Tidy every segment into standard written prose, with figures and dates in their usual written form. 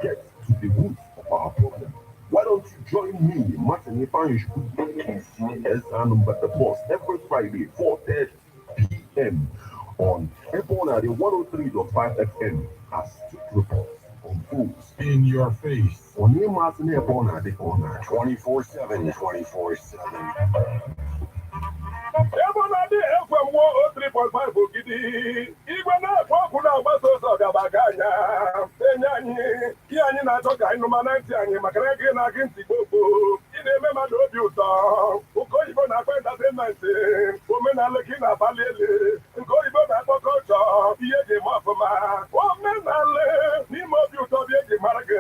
get to the root of our problem. Why don't you join me, Martin Ifanish, as number the boss every Friday, 4:30 p.m. on Ebona, the 103.5 FM as street reports on fools in your face. On your Martin Ebona, the corner 24/7, 24/7. Ebonadi FM 103.5 Ogidi. Igwe na-akpọ ọkụ na-agbasa ụzọ gabaga anya. Enye anyị, ki anyị na-achọ ka anyị nụma na ntị anyị maka na gị na gị ntị gbogbo. Ị na-eme mmadụ obi ụtọ. Nke oyibo na-akpọ entertainment. Omenala gị na-abali elu. Nke oyibo na-akpọ culture. Ihe eji eme ọfụma. Omenala n'ime obi ụtọ bụ eji mara gị.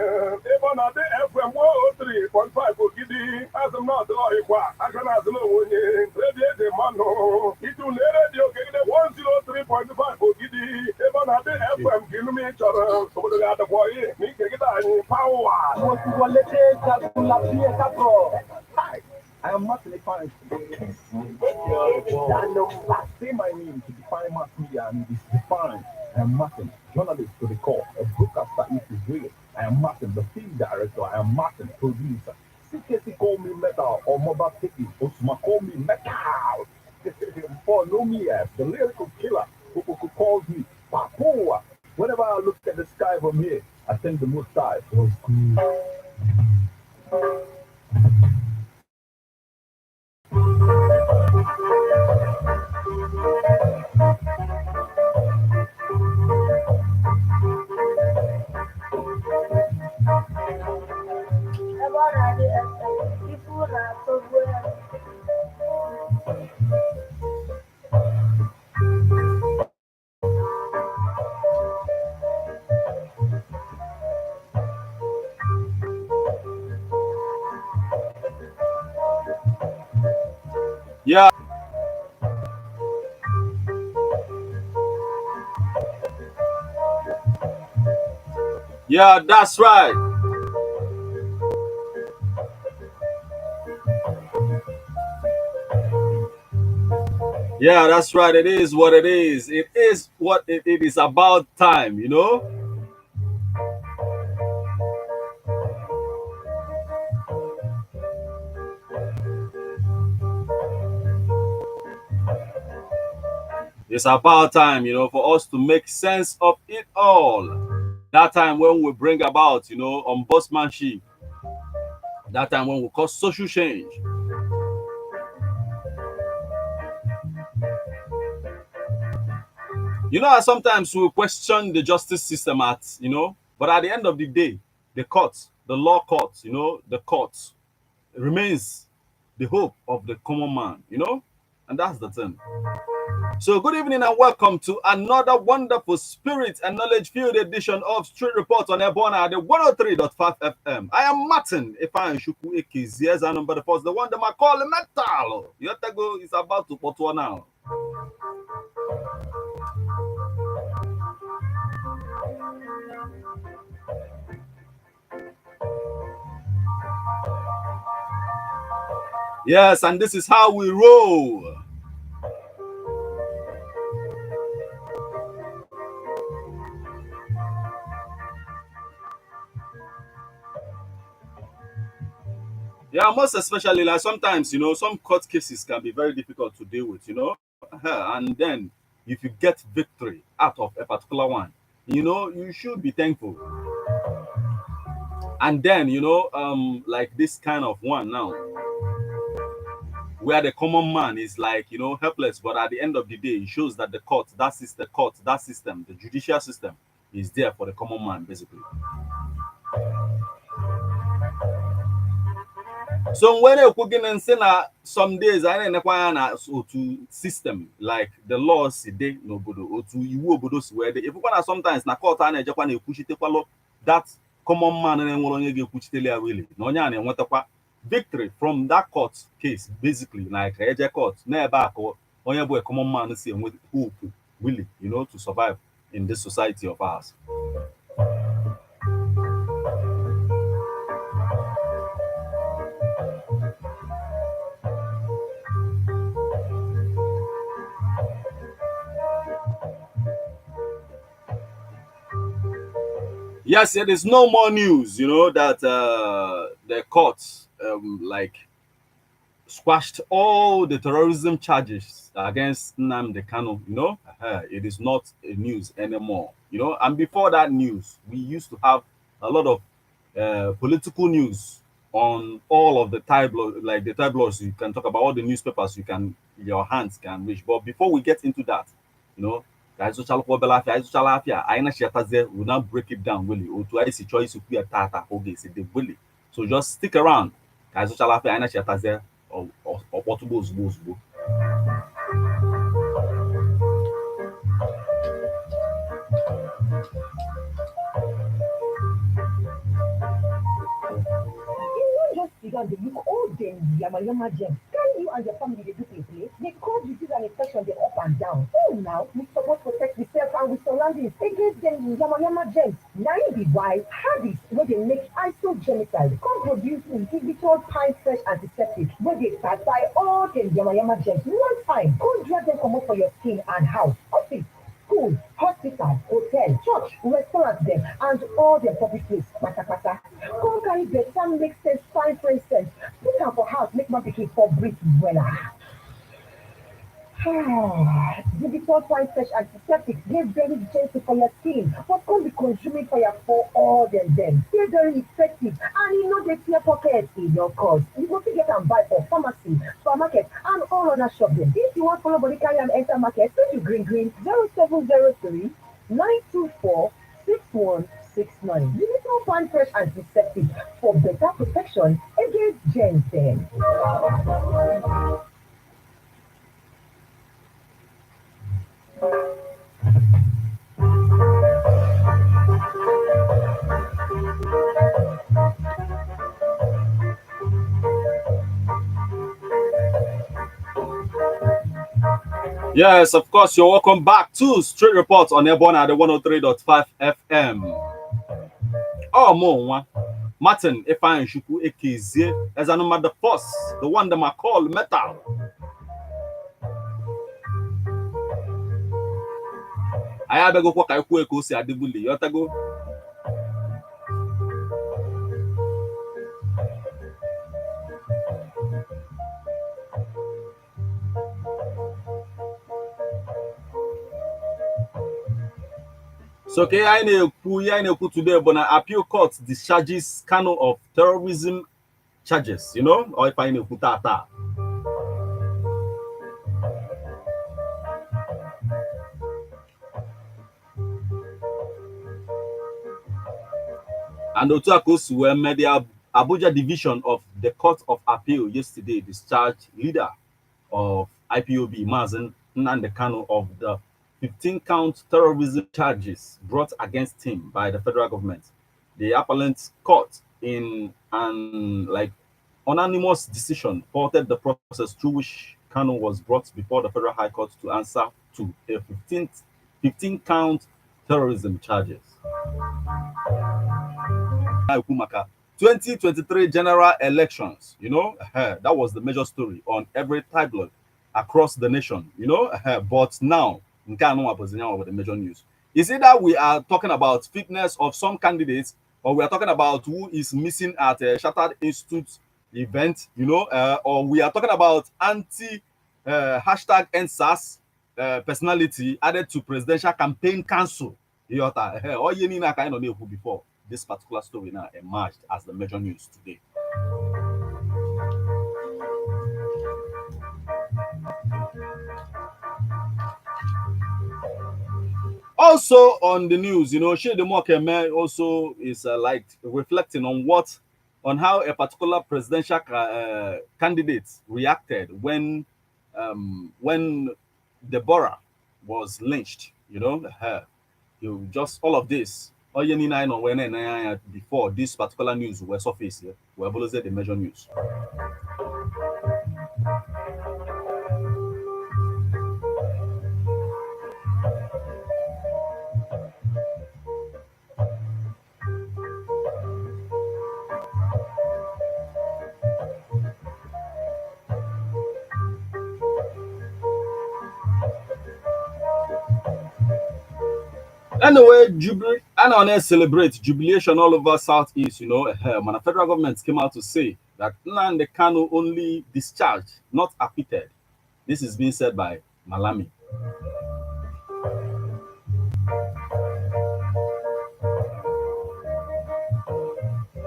Ebonadi FM 103.5 Ogidi. Azụ m na ọdụlọ ịkwa. Aka na-azụ n'onwe onye. Radio eji mmanụ. Itu na redio kegide 103.5 Ogidi. Ebonadi FM gị nụmị chọrọ. Obodo ga-adịkwa ọyị na ikegide anyị pawa. I am not a fan. Say my name to define mass media and it is defined. I am Martin, journalist to the core, a broadcaster if it's real. I am Martin, the film director. I am Martin, producer. CKC call me metal or mobile ticket. Osma call me metal. For no me as the lyrical killer who calls me Papua. Whenever I look at the sky from here, I think the most sky was cool. Yeah. Yeah, that's right. Yeah, that's right. It is what it is. It is what it is about time, you know? It's about time, you know, for us to make sense of it all. That time when we bring about, you know, ombudsmanship. That time when we cause social change. You know, sometimes we question the justice system but at the end of the day, the courts, the law courts, you know, the courts remains the hope of the common man, you know, and that's the thing. So good evening and welcome to another wonderful spirit and knowledge filled edition of Street Reports on Ebona, the 103.5 FM. I am Martin Ifan Shuku Ekizia number the first, the one that I call metal. Yotego is about to put one now. Yes, and this is how we roll. Yeah, most especially like sometimes, you know, some court cases can be very difficult to deal with, you know. And then if you get victory out of a particular one, you know, you should be thankful. And then, you know, like this kind of one now, where the common man is like, you know, helpless, but at the end of the day, it shows that the court, that system, the judicial system is there for the common man, basically. So when you cooking and say some days I didn't acquire to system like the laws today no bodo or to you obodo where if you want sometimes na court and Japan you push it that common man and one you push it really no and what victory from that court case basically like a court never back or a common man see with hope really, you know, to survive in this society of ours. Yes, it is no more news, that the courts like squashed all the terrorism charges against Nnamdi Kanu. It is not a news anymore. And before that news, we used to have a lot of political news on all of the tabloids, like the tabloids. You can talk about all the newspapers your hands can reach. But before we get into that, you know, guys, we now break it down really. Otu anyị si chọọ isikwu ya tata oge si dị really. So just stick around. Guys, ọkpọtụgbo ozugbo ozugbo. Just began to look all them yama gems. Can you and your family they do play? They cause disease and infection they up and down. So now we suppose protect ourselves and we surroundings against them yama gems. Now it be why habits where they make isogenical come produce individual pine fresh antiseptic where they satisfy all them yama gems one time. Come drag them come up for your skin and house, office, school, hospital, hotel, church, restaurant dem and all dem public place kpatakpata. Come carry better make sense fine fresh scent put am for house make man pikin for breathe wella. Digital fine fresh antiseptic dey very gentle for your skin but come be consuming fire for all dem. Dey very effective and e no dey tear pocket in your cost. You go fit get am buy for pharmacy, supermarket and all other shop dem. If you wan follow body carry am enter market make you green 0703 924 6169. Digital fine fresh antiseptic for better protection against germs dem. Yes, of course, you're welcome back to Straight Reports on Airborne at the 103.5 FM. Oh, more Martin, if I Shuku Ekezie, as I know the first, the one that I call metal. I have a go for Kaikueko, say Adibuli, Yotago. So, okay, I know today, but an appeal court discharges Kanu of terrorism charges, or if I know Putata. And Otakus were media Abuja division of the Court of Appeal yesterday discharged leader of IPOB, Mazen Nnamdi Kanu, of the 15-count terrorism charges brought against him by the federal government. The appellate court, in an unanimous decision, halted the process through which Kanu was brought before the Federal High Court to answer to a 15-count terrorism charges. 2023 general elections, that was the major story on every tabloid across the nation, but now, with the major news. Is it that we are talking about fitness of some candidates, or we are talking about who is missing at a Shattered Institute event, or we are talking about hashtag NSAS personality added to presidential campaign council? Before this particular story now emerged as the major news today. Also on the news, Shedemokeme also is reflecting on how a particular presidential candidate reacted when Deborah was lynched. Just all of this. Before this particular news were surfaced, we have always the major news. Anyway, Anone celebrate jubilation all over Southeast, you know. When the federal government came out to say that Nnamdi Kanu only discharged, not acquitted. This is being said by Malami.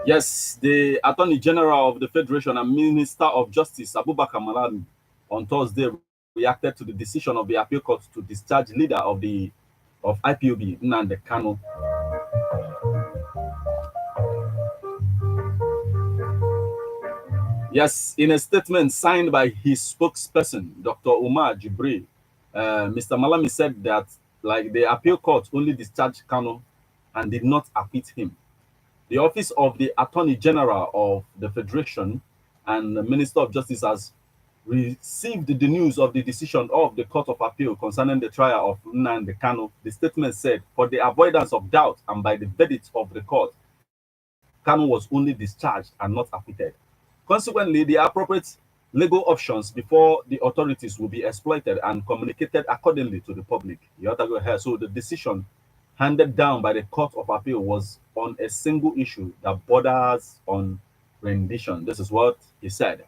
Yes, the Attorney General of the Federation and Minister of Justice, Abubakar Malami, on Thursday reacted to the decision of the appeal court to discharge leader of IPOB, Nnamdi Kanu. Yes, in a statement signed by his spokesperson, Dr. Umar Jibril, Mr. Malami said that like the appeal court only discharged Kanu and did not acquit him. The Office of the Attorney General of the Federation and the Minister of Justice has received the news of the decision of the Court of Appeal concerning the trial of Nnamdi Kanu. The statement said, for the avoidance of doubt and by the verdict of the court, Kanu was only discharged and not acquitted. Consequently, the appropriate legal options before the authorities will be exploited and communicated accordingly to the public. You have to go ahead. So the decision handed down by the Court of Appeal was on a single issue that borders on rendition. This is what he said.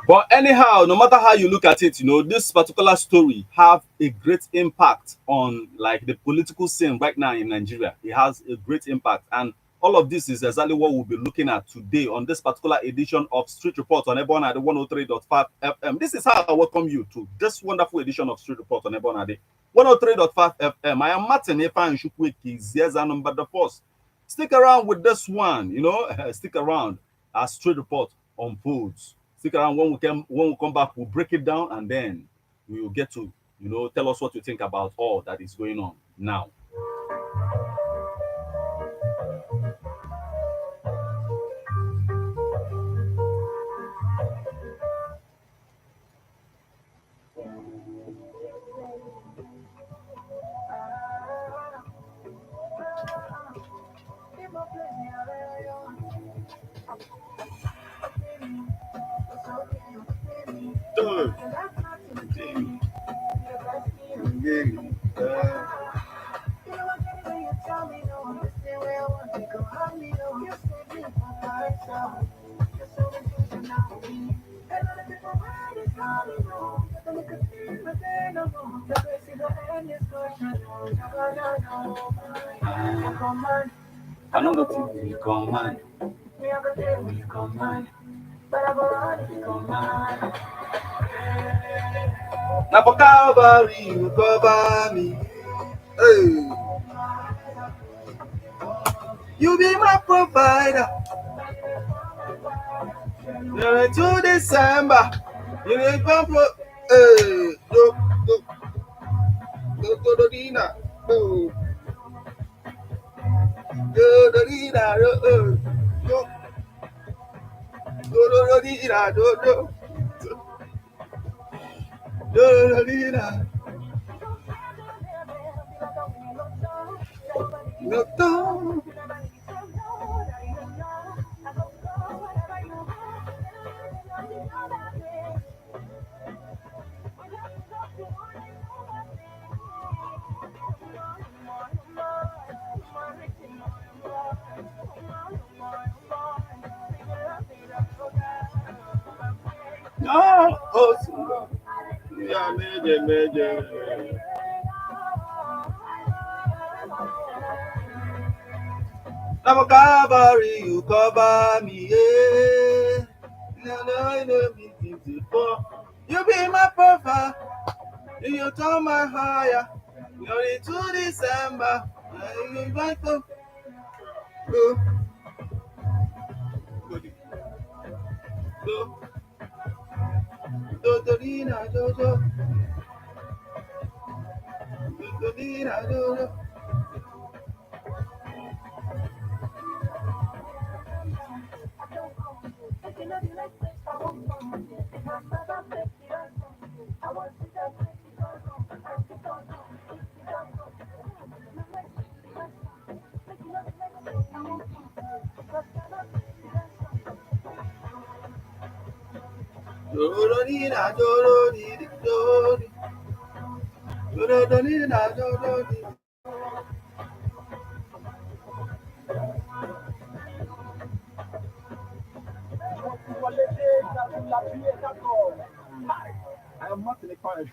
But anyhow, no matter how you look at it, you know, this particular story have a great impact on like the political scene right now in Nigeria. It has a great impact. And all of this is exactly what we'll be looking at today on this particular edition of Street Report on Ebon at 103.5 FM. This is how I welcome you to this wonderful edition of Street Report on Ebon at 103.5 FM. I am Martin Efan Shukweki, Zieza number the first. Stick around with this one, you know, stick around as Street Report unfolds. Stick around when we come back, we'll break it down and then we will get to, you know, tell us what you think about all that is going on now. I know that you will command. Now for Calvary, you cover me. Hey. You be my provider. You're to December. You be my hey. Do Dina. Oh. Do Dina. Do Dina. Do Dina. No. Oh, yeah, major. Now for Calvary, you cover me, yeah. You be my prophet, you turn my higher. You're into December, you like to go. I am not in a fine.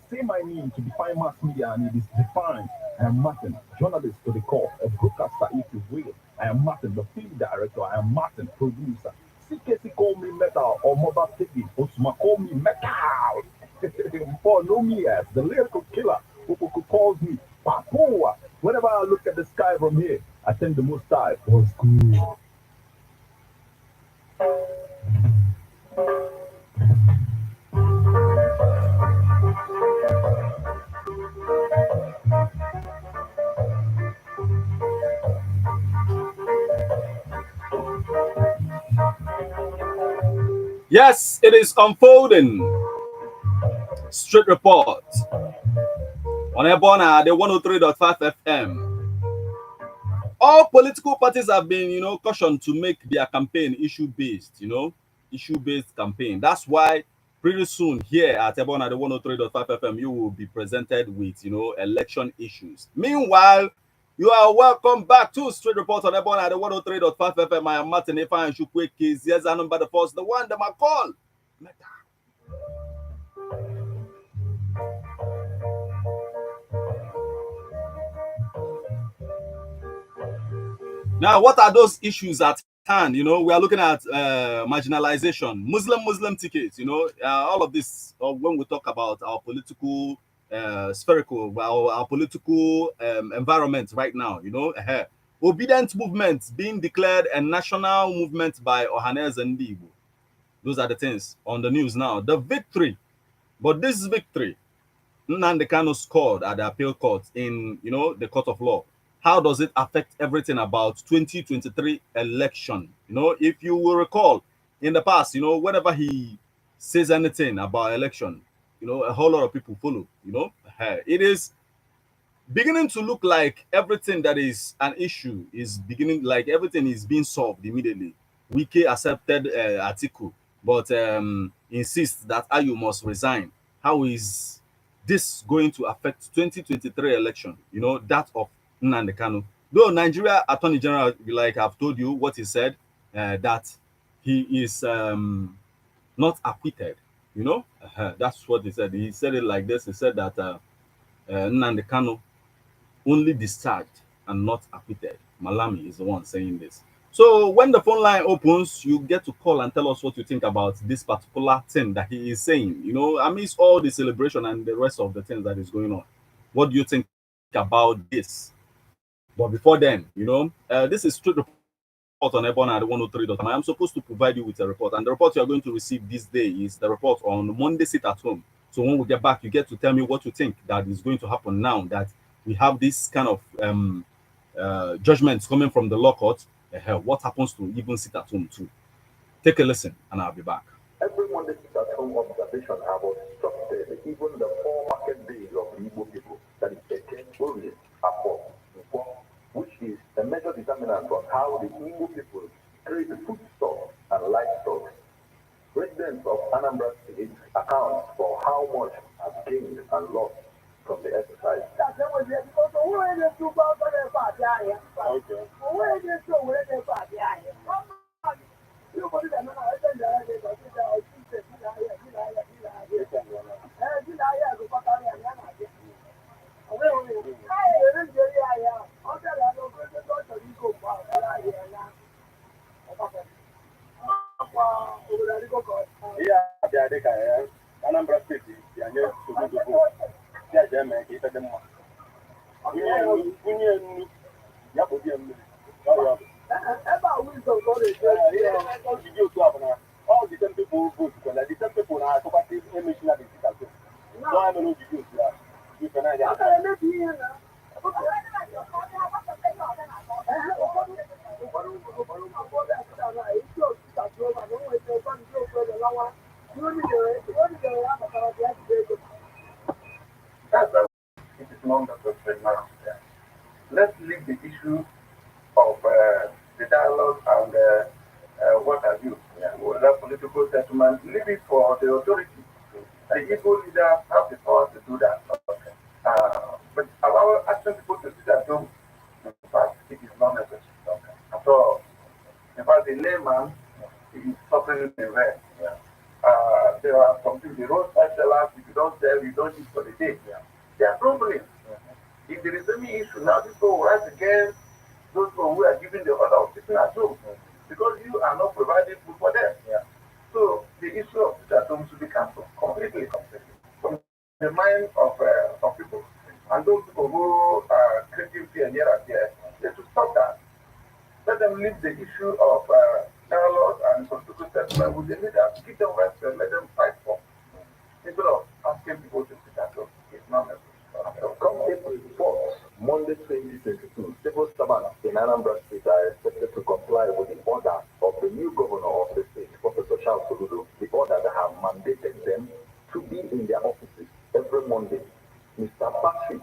Say my name to define mass media and it is defined. I am Martin, journalist to the core, a broadcaster if you will. I am Martin, the film director. I am Martin, producer. CKC call me metal or mobile TV. Osuma call me metal. For no me as the lyrical killer who calls me Papoa. Whenever I look at the sky from here, I think the most time was good. Yes, it is unfolding. Street Report on Ebona, the 103.5 FM. All political parties have been, cautioned to make their campaign issue-based, issue-based campaign. That's why pretty soon here at Ebona, the 103.5 FM, you will be presented with, election issues. Meanwhile, you are welcome back to Street Report on Ebona, the 103.5 FM. I am Martin Efa and Shukwe Kiz. Here's our number, the first, the one, the call. Now, what are those issues at hand? We are looking at marginalization, Muslim tickets, all of this, when we talk about our political spherical, our political environment right now, obedient movement being declared a national movement by Ohanes and Igbo. Those are the things on the news now. The victory, but this victory, Nnamdi Kanu scored at the appeal court in, the court of law. How does it affect everything about 2023 election? If you will recall, in the past, whenever he says anything about election, a whole lot of people follow. It is beginning to look like everything that is an issue is beginning, like everything is being solved immediately. Wike accepted article, but insists that Ayu must resign. How is this going to affect 2023 election? That of Nnamdi Kanu. Though Nigeria Attorney General, like I've told you what he said, that he is not acquitted. That's what he said. He said it like this. He said that Nnamdi Kanu only discharged and not acquitted. Malami is the one saying this. So when the phone line opens, you get to call and tell us what you think about this particular thing that he is saying. Amidst all the celebration and the rest of the things that is going on, what do you think about this? But before then, this is Street Report on Ebona at 103. I am supposed to provide you with a report, and the report you are going to receive this day is the report on Monday Sit at Home. So when we get back, you get to tell me what you think that is going to happen now that we have this kind of judgments coming from the law court. What happens to even Sit at Home too? Take a listen, and I'll be back. Every Monday Sit at Home observation have obstructed even the 4 market days of the Igbo people, that is 13 Orie, Afo, which is a major determinant on how the Igbo people trade foodstuffs and livestock. Residents of Anambra State account for how much has gained and lost from the exercise. Anambra State, all the same people vote because the same people are supporting emission of the city. So I don't know the use that. You can it is long that was now. Let's leave the issue of the dialogue and what have you. Yeah, that political settlement, leave it for the authorities. The Igbo leaders have the power to do that. But allow asking people to sit at home, in fact, it is not necessary. At all. In fact, the layman is suffering in vain. There are some people, the roadside sellers, if you don't sell, you don't eat for the day. They are grumbling. If there is any issue now, people will rise against those who are giving the order of sitting at home because you are not providing food for them. So the issue of sitting at home should be cancelled completely from the mind of some people. And those people who are creating fear here and there, they should stop that. Let them leave the issue of dialogue and political settlement with the leaders. Give them respect, let them fight for. Instead of asking people to sit at home, it's not necessary. Come April 4th, Monday 2022, civil servants in Anambra State are expected to comply with the order of the new governor of the state, Professor Charles Soludo, the order that have mandated them to be in their offices every Monday. Mr. Patrick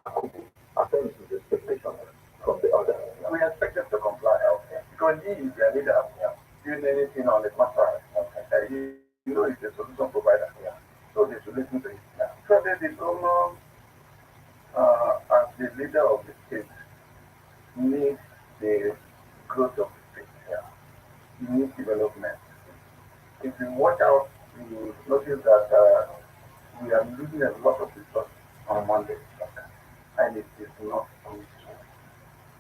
Akubu attends to the expectations from the order. We expect them to comply, because he is their leader. Doing anything on the matter, you know, he's a solution provider. So they should listen to him. So the governor, as the leader of the state, needs the growth of the state. He needs development. If you watch out, you notice that we are losing a lot of resources on Monday, and it is not good.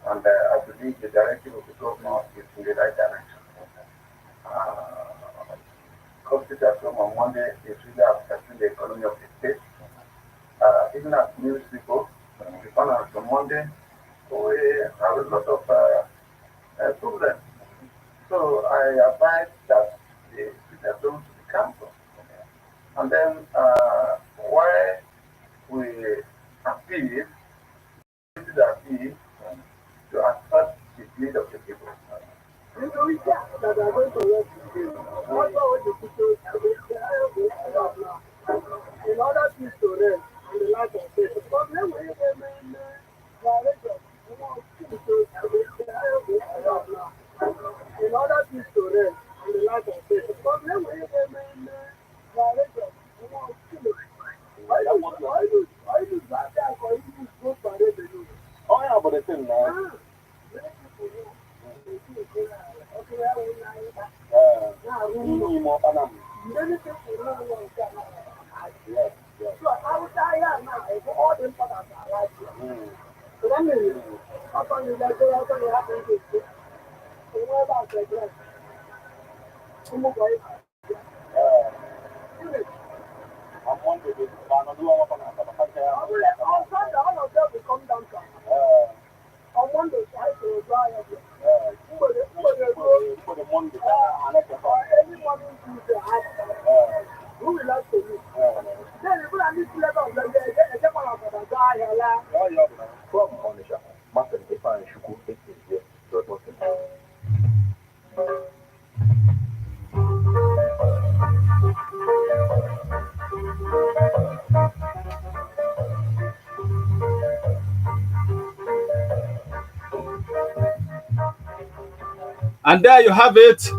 And I believe the directive of the governor is in the right direction. Conflict at home on Monday is really affecting the economy of the state. Even as news people, we found out on Monday, we have a lot of problems. So I advise that the sit at home to be cancelled. And then why we appeal, this is appeal to accept the need of the people. You know, we can't that are going to work with you. What about the people in order to rest and the life of faith? Because when we came in direction, we want in order to rest and the life of faith. Because when we came in direction, we want why do that guy for you go for it? Oh, yeah, but the thing now. Many people don't want to yes. So I would say, yeah, now, all the important are right here. So that means, how come you let go out of the happen to you? So what about the dress? I'm going I'm wondering if I'm not doing what I'm on Sunday, all of them will come down to on Monday, I will dry up here. for the Monday. Every morning, Tuesday, who will like to meet? Then you put on this level of them, they get one of the guy, From Onisha, Martin Ifan Shuku, 8 years, reporting. And there you have it.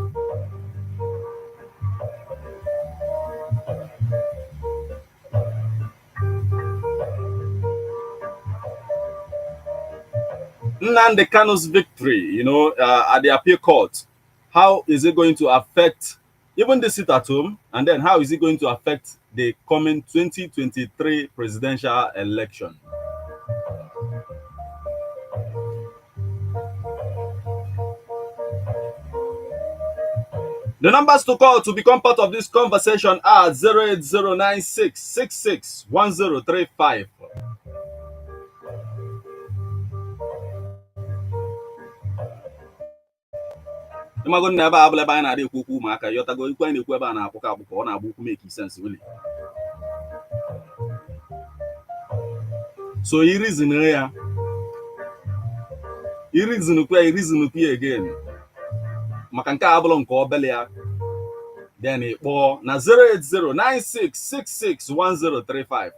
Nnamdi Kanu's victory, at the appeal court. How is it going to affect even the sit at home? And then how is it going to affect the coming 2023 presidential election? The numbers to call to become part of this conversation are 08096661035. Ịmago na ebe abụla ebe anyị na-adị ekwu okwu ụmụaka yọtago ikwu anyị na-ekwu ebe a na-akwụkọ akwụkwọ ọ na-agba ukwu make sense really. So irizin ya again maka nke abụla nke obele ya then ịkpọọ na 08096661035.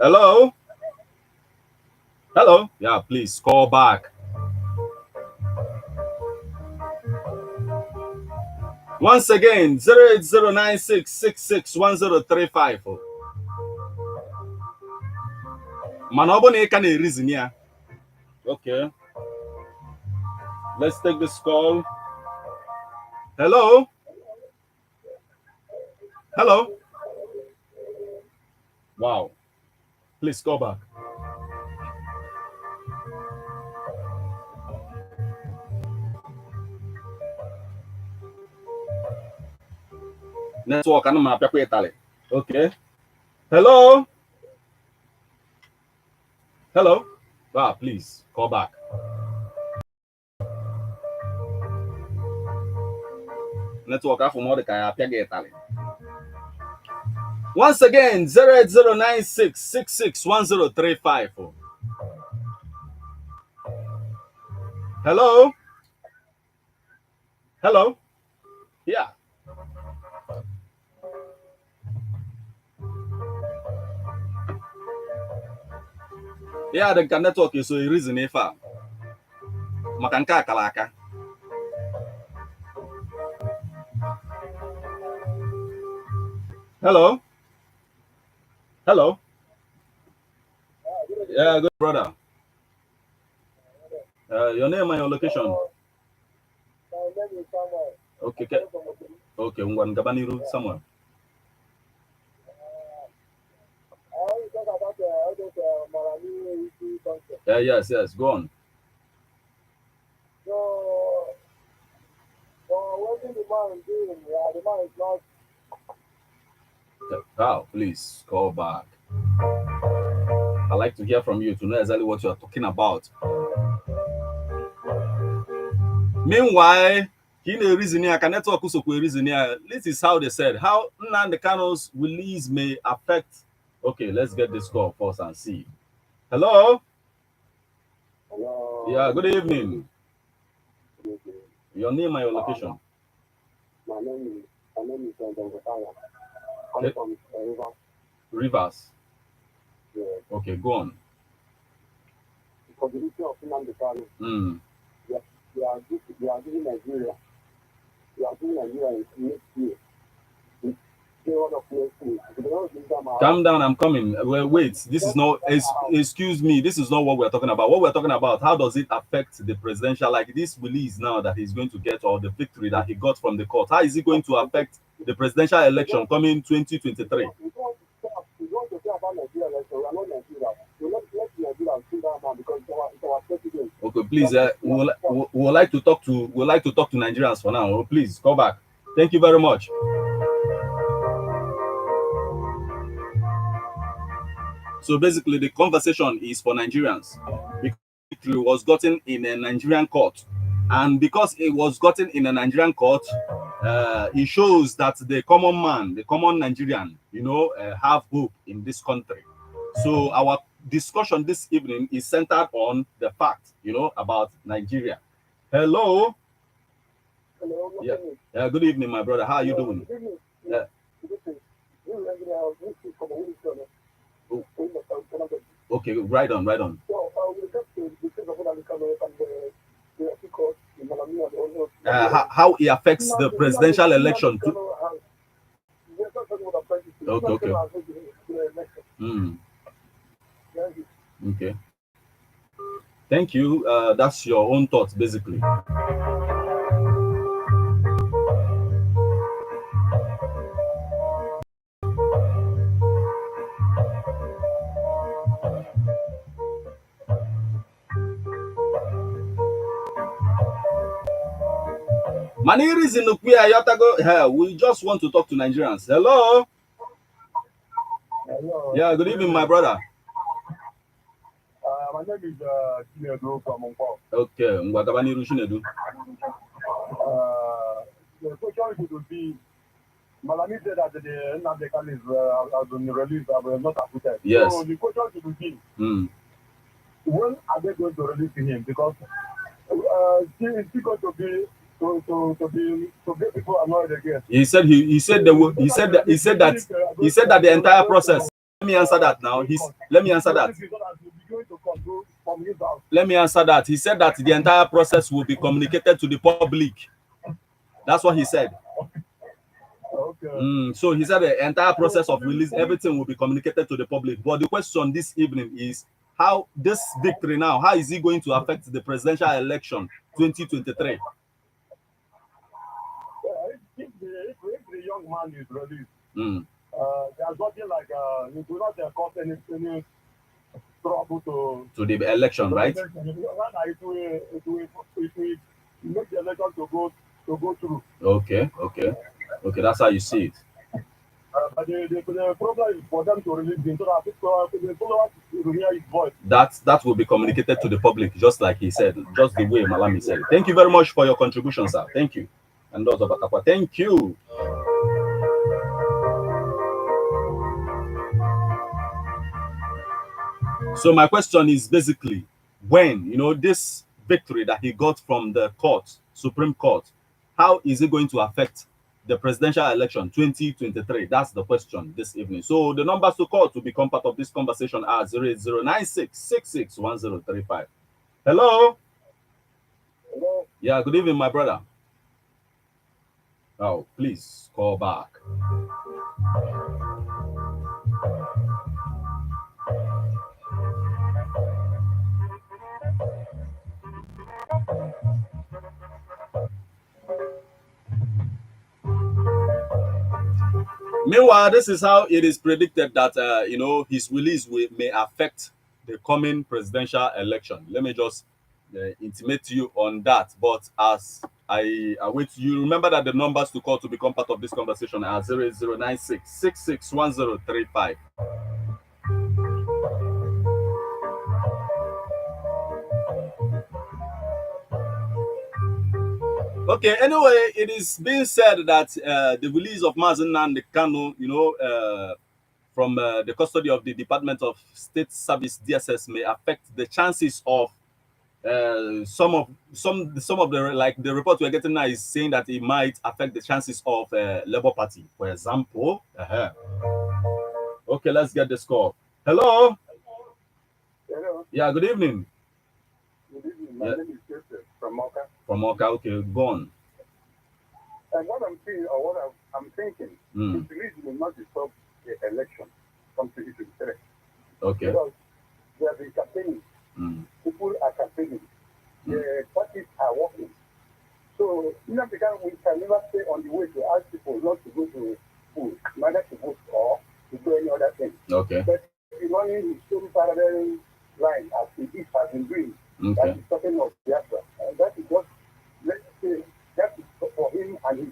Hello? Hello? Yeah, please call back. Once again, 08096661035. Manobone can a reason here. Okay. Let's take this call. Hello? Hello? Wow. Please call back. Network and my people Italy. Okay. Hello? Hello? Wow, please call back. Network from all the kind of Italy. Once again, 08096661035. Hello? Hello? Yeah. Yeah, the network is so reason if makanka kalaka. Hello? Hello? Yeah, good brother. Your name and your location. Okay, okay, Ngabaniru somewhere. Yeah, yes, go on. Wow, please call back. I'd like to hear from you to know exactly what you're talking about. Meanwhile, this is how they said how Nnamdi Kanu's release may affect. Okay, let's get this call first and see. Hello? Hello. Yeah, good evening. Your name and your location. My name is Okay. from Rivers. Yeah. Okay, go on. For the issue of Nnamdi Kanu, we are giving Nigeria. We are giving Nigeria next year. Calm down, I'm coming. Well, wait, this is not, excuse me, this is not what we're talking about. What we're talking about, how does it affect the presidential, like this release now that he's going to get, or the victory that he got from the court? How is it going to affect the presidential election coming 2023? Okay, please, we would like to talk to Nigerians for now. Please call back. Thank you very much. So basically, the conversation is for Nigerians. Because it was gotten in a Nigerian court, and because it was gotten in a Nigerian court, it shows that the common man, the common Nigerian, have hope in this country. So our discussion this evening is centered on the fact, about Nigeria. Hello. Hello. Yeah. Good evening, my brother. How are you doing? Yeah. Okay, right on. How it affects the presidential election too. Okay. Okay. Thank you. That's your own thoughts, basically. Maniris in Yotago, we just want to talk to Nigerians. Hello. Hello. Yeah, good evening, my brother. My name is Chinedu from Mumbai. Okay, Ngwagabaniru Chinedu. The question would be, Malami said that the Nnamdi Kanu has been released, but not acquitted. Yes. So the question would be, when are they going to release him? Because it's still going to be to get people annoyed again. He said that the entire process me answer that now. Let me answer that. Let me answer that. He said that the entire process will be communicated to the public. That's what he said. Okay. So he said the entire process of release, everything will be communicated to the public. But the question this evening is how this victory now, how is it going to affect the presidential election 2023? If the young man is released, Mm. there's nothing like it will not cause any trouble to the election, right? It will make the election to go through. Okay, that's how you see it. But the problem is for them to release him so that the followers will hear his voice. That will be communicated to the public, just like he said, just the way Malami said. Thank you very much for your contribution, sir. Thank you. And those of Akapa, thank you. So my question is basically, when this victory that he got from the court, Supreme Court, how is it going to affect the presidential election 2023? That's the question this evening. So the numbers to call to become part of this conversation are 08096661035. Hello? Hello? Yeah, good evening, my brother. Oh, please call back. Meanwhile, this is how it is predicted that his release may affect the coming presidential election. Let me just intimate you on that. But as I wait, you remember that the numbers to call to become part of this conversation are 08096661035. Okay, anyway, it is being said that the release of Nnamdi Kanu, from the custody of the Department of State Service (DSS) may affect the chances of some of the, like the report we're getting now is saying that it might affect the chances of Labour Party, for example. Okay, let's get this call. Hello. Hello. Yeah, good evening. Good evening. My name is Joseph from Moka. From Oka, okay, go on. And what I'm seeing, or what I'm thinking, is the reason will not disturb the election from 2023. Okay. Because they have been campaigning. People are campaigning. The parties are working. So, Nnamdi Kanu, we can never stay on the way to ask people not to go to school, neither to vote or to do any other thing. Okay. But the running his own parallel line as he has been doing. Okay. That is talking of Biafra. And that is what, let's say, that is for him and his